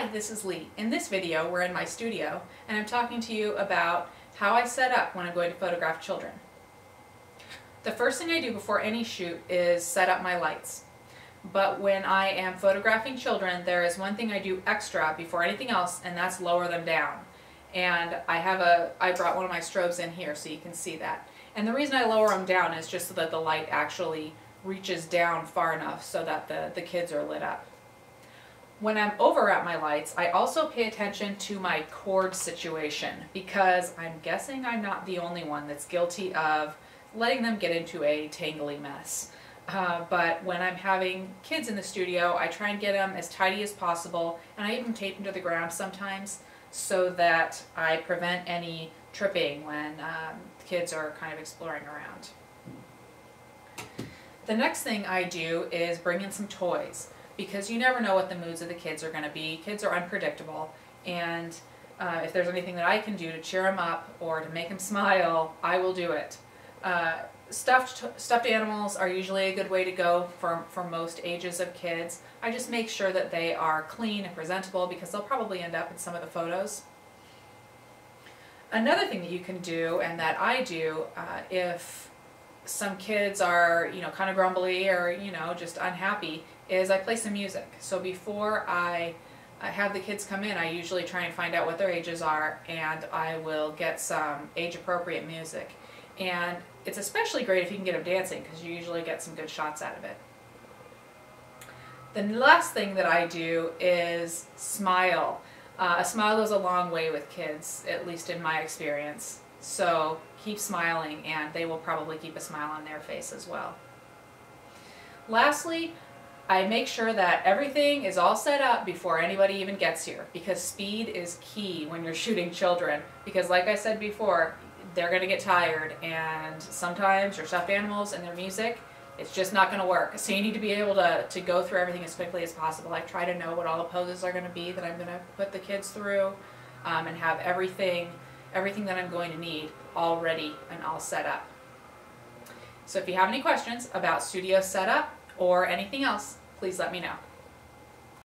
Hi, this is Lee. In this video, we're in my studio, and I'm talking to you about how I set up when I'm going to photograph children. The first thing I do before any shoot is set up my lights. But when I am photographing children, there is one thing I do extra before anything else, and that's lower them down. And I brought one of my strobes in here so you can see that. And the reason I lower them down is just so that the light actually reaches down far enough so that the kids are lit up. When I'm over at my lights, I also pay attention to my cord situation because I'm guessing I'm not the only one that's guilty of letting them get into a tangly mess. But when I'm having kids in the studio, I try and get them as tidy as possible, and I even tape them to the ground sometimes so that I prevent any tripping when kids are kind of exploring around. The next thing I do is bring in some toys, because you never know what the moods of the kids are going to be. Kids are unpredictable, and if there's anything that I can do to cheer them up or to make them smile, I will do it. Stuffed animals are usually a good way to go for most ages of kids. I just make sure that they are clean and presentable because they'll probably end up in some of the photos. Another thing that you can do, and that I do, if some kids are, kind of grumbly or, just unhappy, is I play some music. So before I have the kids come in, I usually try and find out what their ages are, and I will get some age-appropriate music. And it's especially great if you can get them dancing, because you usually get some good shots out of it. The last thing that I do is smile. A smile goes a long way with kids, at least in my experience. So keep smiling, and they will probably keep a smile on their face as well. Lastly, I make sure that everything is all set up before anybody even gets here, because speed is key when you're shooting children. Because like I said before, they're going to get tired, and sometimes your stuffed animals and their music, it's just not going to work. So you need to be able to go through everything as quickly as possible. I try to know what all the poses are going to be that I'm going to put the kids through, and have everything that I'm going to need all ready and all set up. So if you have any questions about studio setup or anything else, please let me know.